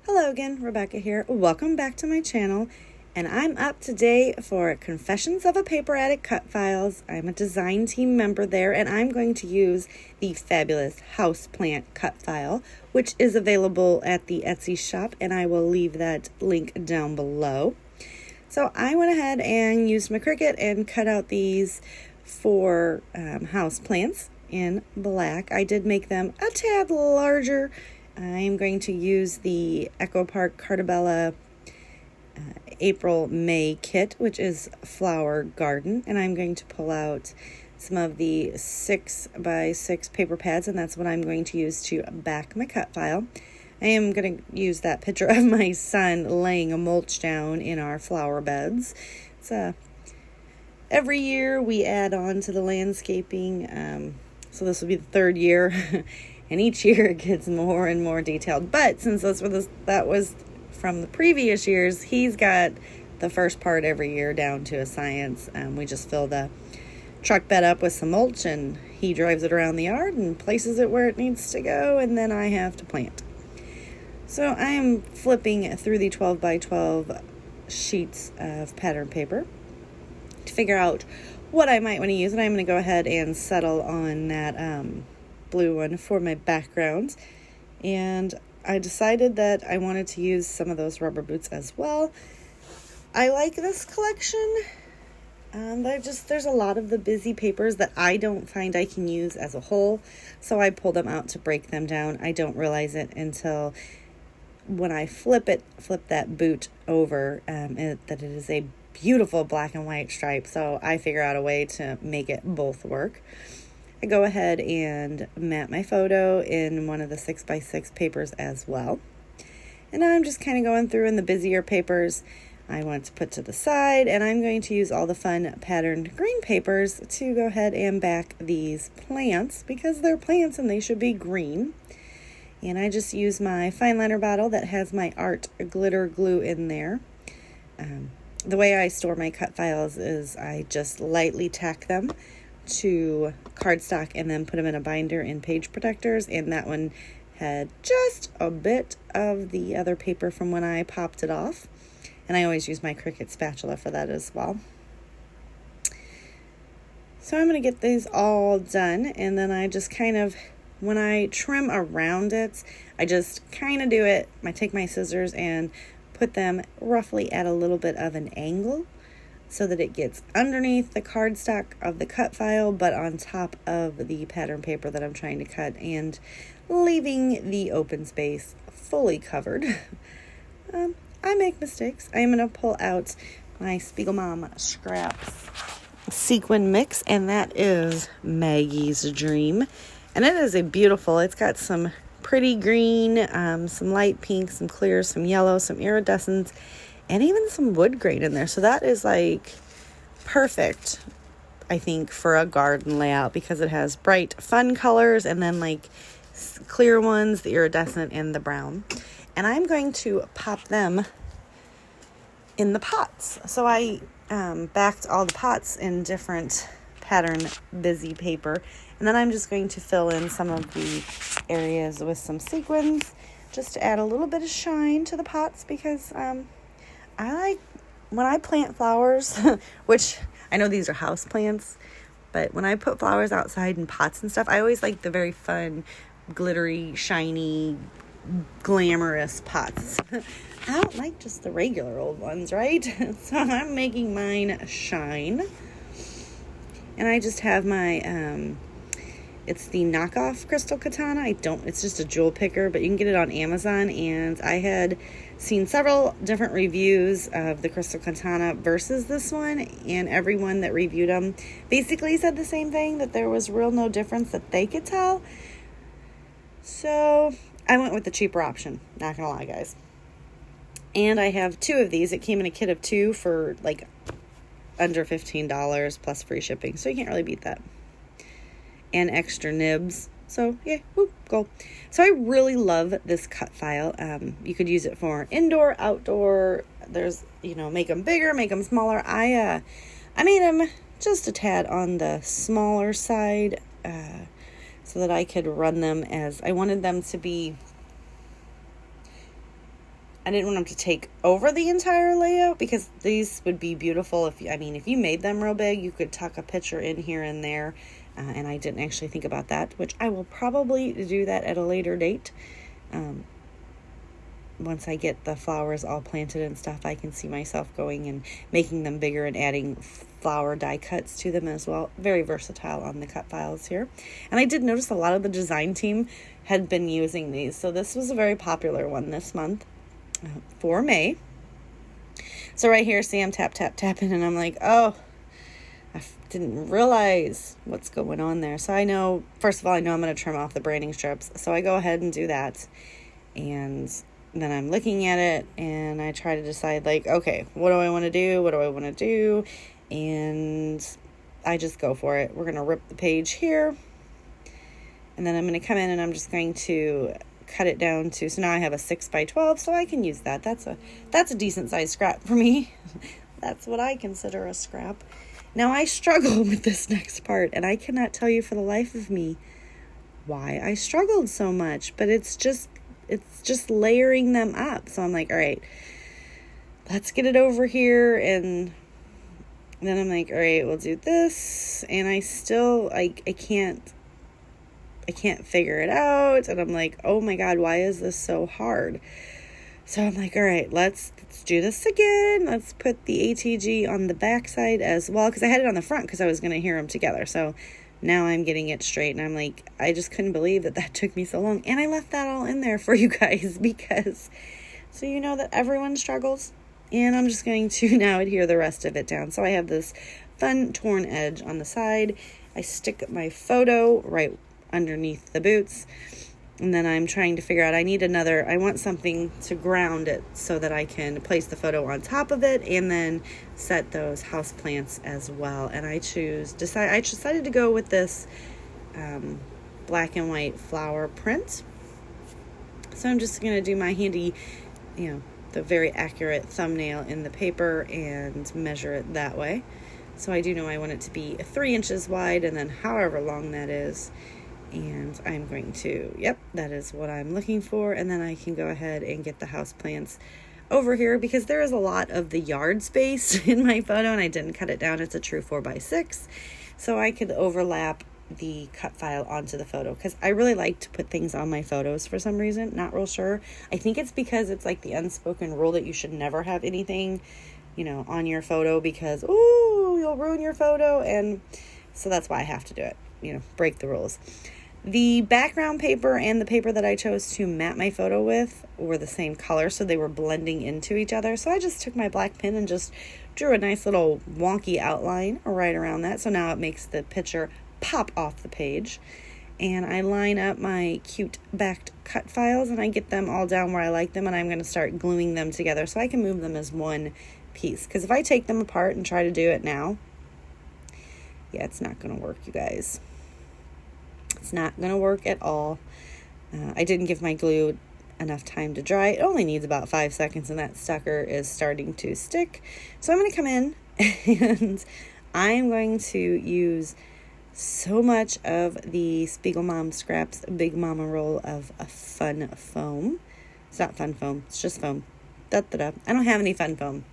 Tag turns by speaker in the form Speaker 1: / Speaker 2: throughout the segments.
Speaker 1: Hello again, Rebecca here. Welcome back to my channel, and I'm up today for Confessions of a Paper Addict Cut Files. I'm a design team member there, and I'm going to use the fabulous houseplant cut file, which is available at the Etsy shop, and I will leave that link down below. So I went ahead and used my Cricut and cut out these four house plants in black. I did make them a tad larger. I am going to use the Echo Park Cartabella April-May kit, which is Flower Garden, and I'm going to pull out some of the 6x6 paper pads, and that's what I'm going to use to back my cut file. I am going to use that picture of my son laying a mulch down in our flower beds. It's every year we add on to the landscaping, so this will be the third year. And each year it gets more and more detailed. But since that was from the previous years, he's got the first part every year down to a science. We just fill the truck bed up with some mulch, and he drives it around the yard and places it where it needs to go, and then I have to plant. So I am flipping through the 12 by 12 sheets of pattern paper to figure out what I might want to use, and I'm going to go ahead and settle on that blue one for my background. And I decided that I wanted to use some of those rubber boots as well. I like this collection. There's a lot of the busy papers that I don't find I can use as a whole, so I pull them out to break them down. I don't realize it until when I flip that boot over, that it is a beautiful black and white stripe, so I figure out a way to make it both work. I go ahead and map my photo in one of the 6x6 papers as well. And now I'm just kind of going through in the busier papers I want to put to the side, and I'm going to use all the fun patterned green papers to go ahead and back these plants because they're plants and they should be green. And I just use my fine liner bottle that has my art glitter glue in there. The way I store my cut files is I just lightly tack them to cardstock and then put them in a binder in page protectors, and that one had just a bit of the other paper from when I popped it off, and I always use my Cricut spatula for that as well. So I'm going to get these all done, and then I just kind of, when I trim around it, I just kind of do it. I take my scissors and put them roughly at a little bit of an angle so that it gets underneath the cardstock of the cut file, but on top of the pattern paper that I'm trying to cut, and leaving the open space fully covered. I make mistakes. I am going to pull out my Spiegel Mom Scraps sequin mix, and that is Maggie's Dream. And it is it's got some pretty green, some light pink, some clear, some yellow, some iridescent, and even some wood grain in there. So that is like perfect, I think, for a garden layout because it has bright, fun colors and then like clear ones, the iridescent and the brown. And I'm going to pop them in the pots. So I backed all the pots in different pattern busy paper. And then I'm just going to fill in some of the areas with some sequins just to add a little bit of shine to the pots because I like when I plant flowers, which I know these are house plants, but when I put flowers outside in pots and stuff, I always like the very fun, glittery, shiny, glamorous pots. I don't like just the regular old ones, right? So I'm making mine shine. And I just have my, it's the knockoff crystal katana. It's just a jewel picker, but you can get it on Amazon. And I had seen several different reviews of the crystal katana versus this one, and everyone that reviewed them basically said the same thing, that there was no difference that they could tell. So I went with the cheaper option, not gonna lie, guys. And I have two of these. It came in a kit of two for like under $15 plus free shipping, so you can't really beat that. And extra nibs. So yeah, goal. So I really love this cut file. You could use it for indoor, outdoor. There's, make them bigger, make them smaller. I made them just a tad on the smaller side so that I could run them as I wanted them to be I didn't want them to take over the entire layout, because these would be beautiful if you made them real big, you could tuck a picture in here and there. And I didn't actually think about that, which I will probably do that at a later date. Once I get the flowers all planted and stuff, I can see myself going and making them bigger and adding flower die cuts to them as well. Very versatile on the cut files here. And I did notice a lot of the design team had been using these. So this was a very popular one this month for May. So right here, see, I'm tapping, and I'm like, oh, I didn't realize what's going on there. So I know, first of all, I know I'm going to trim off the branding strips. So I go ahead and do that. And then I'm looking at it and I try to decide, like, okay, what do I want to do? What do I want to do? And I just go for it. We're going to rip the page here. And then I'm going to come in and I'm just going to cut it down to, so now I have a 6x12, so I can use that. That's a decent sized scrap for me. That's what I consider a scrap. Now I struggle with this next part, and I cannot tell you for the life of me why I struggled so much, but it's just layering them up. So I'm like, all right, let's get it over here. And then I'm like, all right, we'll do this. And I still, I can't figure it out. And I'm like, oh my God, why is this so hard? So I'm like, all right, let's do this again. Let's put the ATG on the back side as well, because I had it on the front because I was going to hear them together. So now I'm getting it straight, and I'm like, I just couldn't believe that took me so long. And I left that all in there for you guys, because so you know that everyone struggles. And I'm just going to now adhere the rest of it down. So I have this fun torn edge on the side. I stick my photo right underneath the boots. And then I'm trying to figure out, I want something to ground it so that I can place the photo on top of it and then set those house plants as well. And I decided to go with this black and white flower print. So I'm just going to do my handy, the very accurate thumbnail in the paper and measure it that way. So I do know I want it to be 3 inches wide, and then however long that is. And I'm going to, that is what I'm looking for. And then I can go ahead and get the house plants over here, because there is a lot of the yard space in my photo and I didn't cut it down. It's a true 4x6. So I could overlap the cut file onto the photo, because I really like to put things on my photos for some reason. Not real sure. I think it's because it's like the unspoken rule that you should never have anything, on your photo, because, you'll ruin your photo. And so that's why I have to do it, break the rules. The background paper and the paper that I chose to mat my photo with were the same color, so they were blending into each other. So I just took my black pen and just drew a nice little wonky outline right around that. So now it makes the picture pop off the page. And I line up my cute backed cut files and I get them all down where I like them, and I'm going to start gluing them together so I can move them as one piece. Because if I take them apart and try to do it now, it's not going to work, you guys. It's not going to work at all. I didn't give my glue enough time to dry. It only needs about 5 seconds, and that sucker is starting to stick. So I'm going to come in and I'm going to use so much of the Spiegel Mom Scraps Big Mama roll of a fun foam. It's not fun foam. It's just foam. I don't have any fun foam.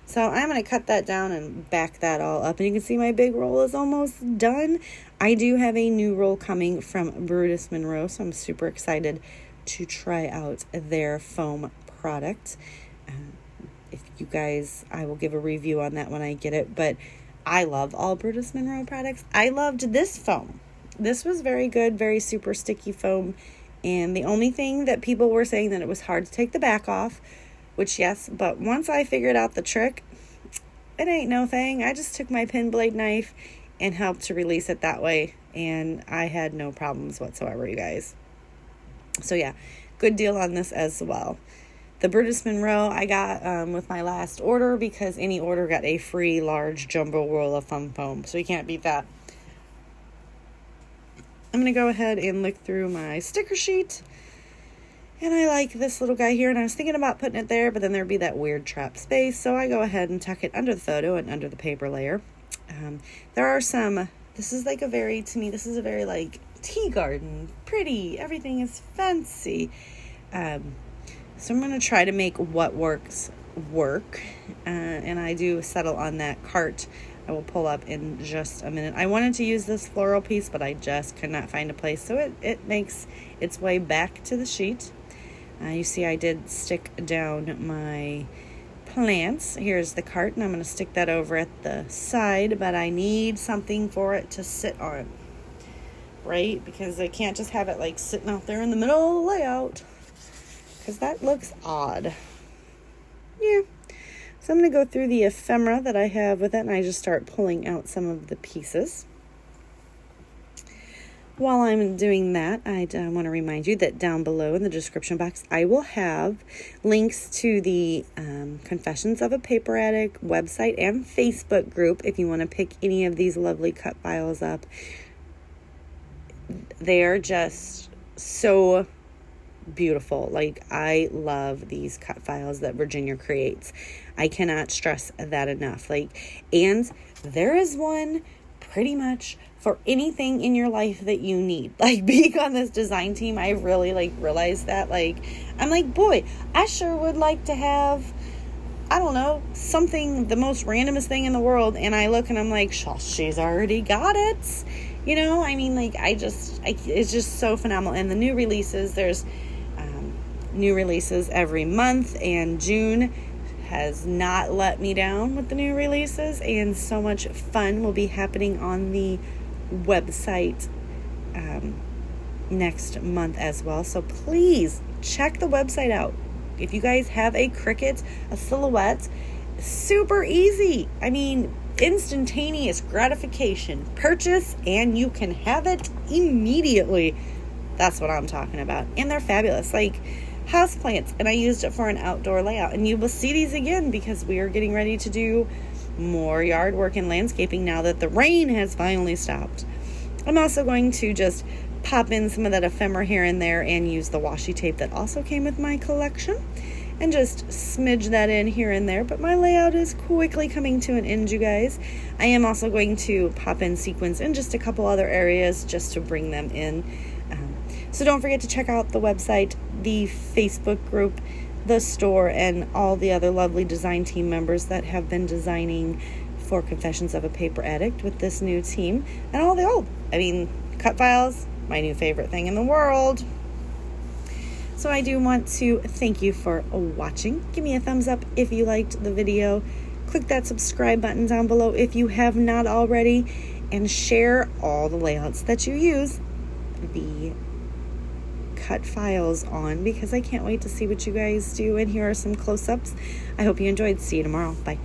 Speaker 1: So I'm going to cut that down and back that all up. And you can see my big roll is almost done. I do have a new roll coming from Brutus Monroe, so I'm super excited to try out their foam product. If you guys, I will give a review on that when I get it. But I love all Brutus Monroe products. I loved this foam. This was very good, very super sticky foam. And the only thing that people were saying that it was hard to take the back off, which yes, but once I figured out the trick, it ain't no thing. I just took my pen blade knife and helped to release it that way, and I had no problems whatsoever, you guys. So yeah, good deal on this as well. The Brutus Monroe I got with my last order, because any order got a free large jumbo roll of fun foam, so you can't beat that. I'm going to go ahead and look through my sticker sheet. And I like this little guy here, and I was thinking about putting it there, but then there'd be that weird trap space. So I go ahead and tuck it under the photo and under the paper layer. There are some, this is a very like tea garden, pretty, everything is fancy. So I'm going to try to make what works work, and I do settle on that cart. I will pull up in just a minute. I wanted to use this floral piece, but I just could not find a place, so it makes its way back to the sheet. You see I did stick down my plants. Here's the cart, and I'm going to stick that over at the side, but I need something for it to sit on, right? Because I can't just have it like sitting out there in the middle of the layout, because that looks odd. Yeah. So I'm going to go through the ephemera that I have with it, and I just start pulling out some of the pieces. While I'm doing that, I want to remind you that down below in the description box, I will have links to the Confessions of a Paper Addict website and Facebook group if you want to pick any of these lovely cut files up. They are just so beautiful. Like, I love these cut files that Virginia creates. I cannot stress that enough. And there is one pretty much for anything in your life that you need. Like, being on this design team, I really realized that. I'm like, boy, I sure would like to have, I don't know, something, the most randomest thing in the world. And I look and I'm like, she's already got it. It's just so phenomenal. And the new releases, there's new releases every month, and June has not let me down with the new releases, and so much fun will be happening on the website next month as well. So please check the website out. If you guys have a Cricut, a silhouette, super easy. Instantaneous gratification. Purchase and you can have it immediately. That's what I'm talking about. And they're fabulous. Houseplants, and I used it for an outdoor layout, and you will see these again because we are getting ready to do more yard work and landscaping now that the rain has finally stopped. I'm also going to just pop in some of that ephemera here and there and use the washi tape that also came with my collection and just smidge that in here and there, but my layout is quickly coming to an end, you guys. I am also going to pop in sequins in just a couple other areas just to bring them in. So don't forget to check out the website, the Facebook group, the store, and all the other lovely design team members that have been designing for Confessions of a Paper Addict with this new team, and all the old. Cut files, my new favorite thing in the world. So I do want to thank you for watching. Give me a thumbs up if you liked the video. Click that subscribe button down below if you have not already, and share all the layouts that you use the cut files on, because I can't wait to see what you guys do. And here are some close-ups. I hope you enjoyed. See you tomorrow. Bye.